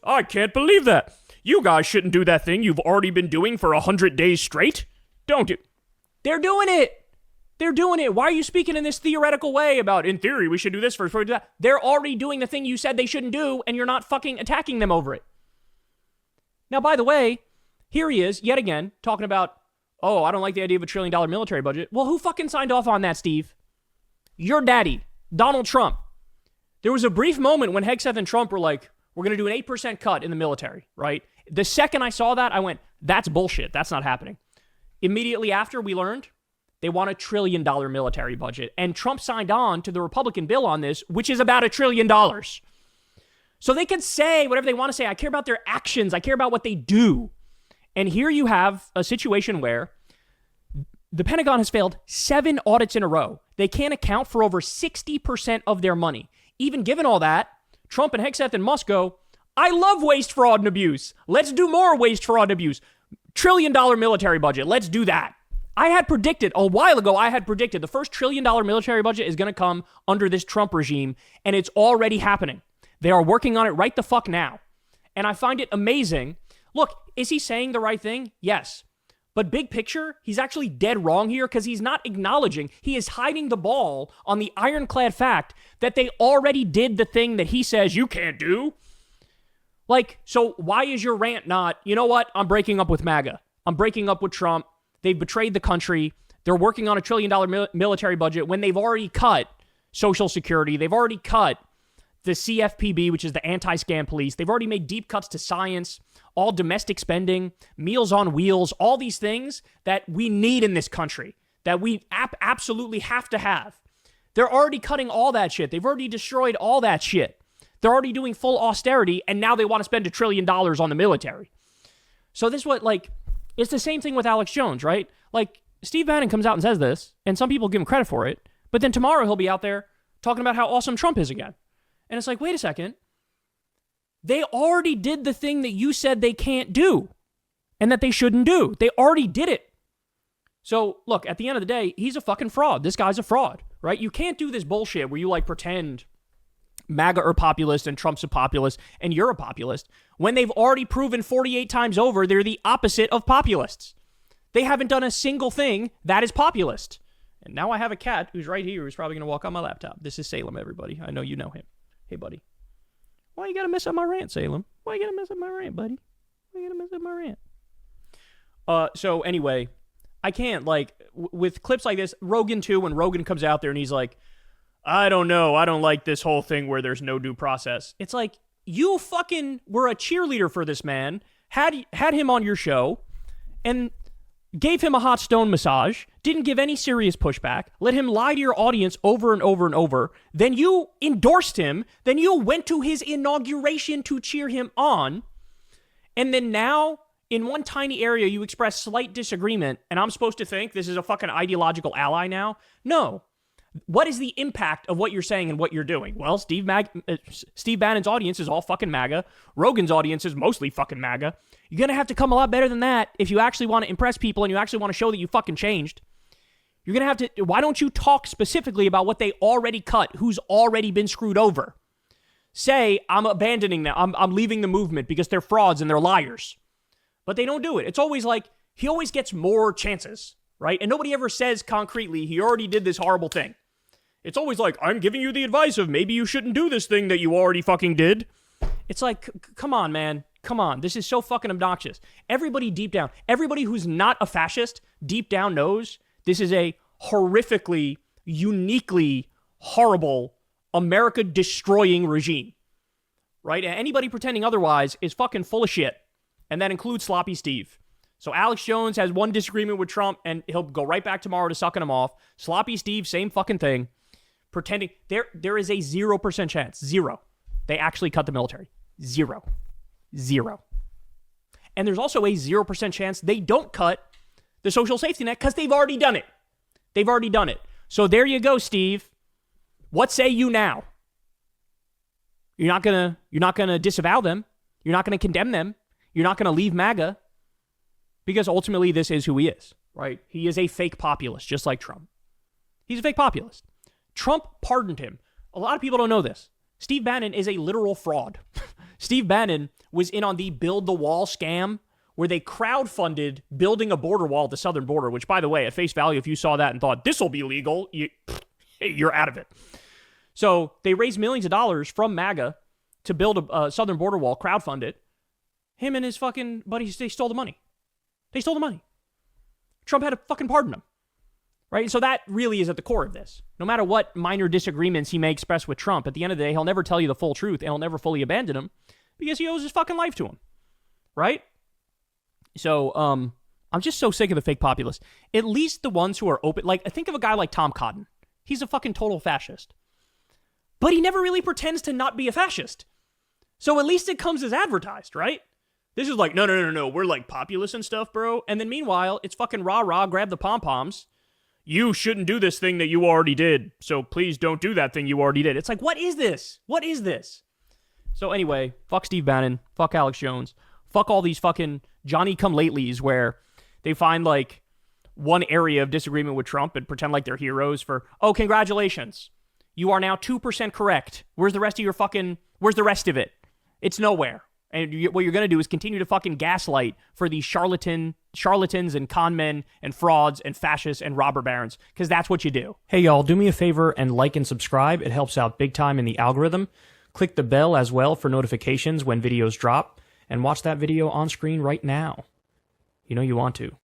I can't believe that. You guys shouldn't do that thing you've already been doing for 100 days straight. Don't do. They're doing it. They're doing it. Why are you speaking in this theoretical way about, in theory, we should do this first before we do that? They're already doing the thing you said they shouldn't do, and you're not fucking attacking them over it. Now, by the way, here he is, yet again, talking about, oh, I don't like the idea of $1 trillion military budget. Well, who fucking signed off on that, Steve? Your daddy, Donald Trump. There was a brief moment when Hegseth and Trump were like, we're going to do an 8% cut in the military, right? The second I saw that, I went, that's bullshit. That's not happening. Immediately after, we learned they want $1 trillion military budget. And Trump signed on to the Republican bill on this, which is about $1 trillion. So they can say whatever they want to say. I care about their actions. I care about what they do. And here you have a situation where the Pentagon has failed 7 audits in a row. They can't account for over 60% of their money. Even given all that, Trump and Hegseth and Musk go, I love waste, fraud, and abuse. Let's do more waste, fraud, and abuse. $1 trillion military budget. Let's do that. I had predicted, a while ago, the first $1 trillion military budget is going to come under this Trump regime, and it's already happening. They are working on it right the fuck now. And I find it amazing. Look, is he saying the right thing? Yes. But big picture, he's actually dead wrong here because he's not acknowledging. He is hiding the ball on the ironclad fact that they already did the thing that he says you can't do. Like, so why is your rant not, you know what? I'm breaking up with MAGA. I'm breaking up with Trump. They've betrayed the country. They're working on $1 trillion military budget when they've already cut Social Security. They've already cut the CFPB, which is the anti-scam police. They've already made deep cuts to science, all domestic spending, Meals on Wheels, all these things that we need in this country, that we absolutely have to have. They're already cutting all that shit. They've already destroyed all that shit. They're already doing full austerity, and now they want to spend $1 trillion on the military. So this is what, like, it's the same thing with Alex Jones, right? Like, Steve Bannon comes out and says this, and some people give him credit for it, but then tomorrow he'll be out there talking about how awesome Trump is again. And it's like, wait a second. They already did the thing that you said they can't do and that they shouldn't do. They already did it. So, look, at the end of the day, he's a fucking fraud. This guy's a fraud, right? You can't do this bullshit where you, like, pretend MAGA are populist and Trump's a populist and you're a populist when they've already proven 48 times over they're the opposite of populists. They haven't done a single thing that is populist. And now I have a cat who's right here who's probably going to walk on my laptop. This is Salem, everybody. I know you know him. Hey, buddy. Why you got to mess up my rant, Salem? Why you got to mess up my rant, buddy? Why you got to mess up my rant? So anyway, I can't, like, with clips like this, Rogan too, when Rogan comes out there and he's like, I don't know. I don't like this whole thing where there's no due process. It's like, you fucking were a cheerleader for this man, had him on your show, and gave him a hot stone massage, didn't give any serious pushback, let him lie to your audience over and over and over. Then you endorsed him. Then you went to his inauguration to cheer him on. And then now, in one tiny area, you express slight disagreement, and I'm supposed to think this is a fucking ideological ally now? No. What is the impact of what you're saying and what you're doing? Well, Steve Bannon's audience is all fucking MAGA. Rogan's audience is mostly fucking MAGA. You're going to have to come a lot better than that if you actually want to impress people and you actually want to show that you fucking changed. You're going to have to... Why don't you talk specifically about what they already cut, who's already been screwed over? Say, I'm abandoning them. I'm leaving the movement because they're frauds and they're liars. But they don't do it. It's always like, he always gets more chances, right? And nobody ever says concretely, he already did this horrible thing. It's always like, I'm giving you the advice of maybe you shouldn't do this thing that you already fucking did. It's like, come on, man. Come on. This is so fucking obnoxious. Everybody deep down, everybody who's not a fascist deep down knows this is a horrifically, uniquely horrible, America-destroying regime, right? And anybody pretending otherwise is fucking full of shit. And that includes Sloppy Steve. So Alex Jones has one disagreement with Trump, and he'll go right back tomorrow to sucking him off. Sloppy Steve, same fucking thing. Pretending there is a 0% chance, zero, they actually cut the military. Zero. And there's also a 0% chance they don't cut the social safety net because they've already done it. So there you go, Steve. What say you now? You're not gonna disavow them. You're not gonna condemn them. You're not gonna leave MAGA. Because ultimately this is who he is, right? He is a fake populist, just like Trump. He's a fake populist. Trump pardoned him. A lot of people don't know this. Steve Bannon is a literal fraud. Steve Bannon was in on the build the wall scam where they crowdfunded building a border wall at the southern border, which, by the way, at face value, if you saw that and thought this will be legal, you're out of it. So they raised millions of dollars from MAGA to build a southern border wall, crowdfund it. Him and his fucking buddies, they stole the money. They stole the money. Trump had to fucking pardon them. Right? So that really is at the core of this. No matter what minor disagreements he may express with Trump, at the end of the day, he'll never tell you the full truth and he'll never fully abandon him because he owes his fucking life to him. Right? So, I'm just so sick of the fake populists. At least the ones who are open, like, I think of a guy like Tom Cotton. He's a fucking total fascist. But he never really pretends to not be a fascist. So at least it comes as advertised, right? This is like, no, we're like populists and stuff, bro. And then meanwhile, it's fucking rah-rah, grab the pom-poms. You shouldn't do this thing that you already did. So please don't do that thing you already did. It's like, what is this? What is this? So anyway, fuck Steve Bannon. Fuck Alex Jones. Fuck all these fucking Johnny-come-latelys where they find like one area of disagreement with Trump and pretend like they're heroes for, oh, congratulations. You are now 2% correct. Where's the rest of it? It's nowhere. And what you're going to do is continue to fucking gaslight for these charlatans and con men and frauds and fascists and robber barons, because that's what you do. Hey, y'all, do me a favor and like and subscribe. It helps out big time in the algorithm. Click the bell as well for notifications when videos drop, and watch that video on screen right now. You know you want to.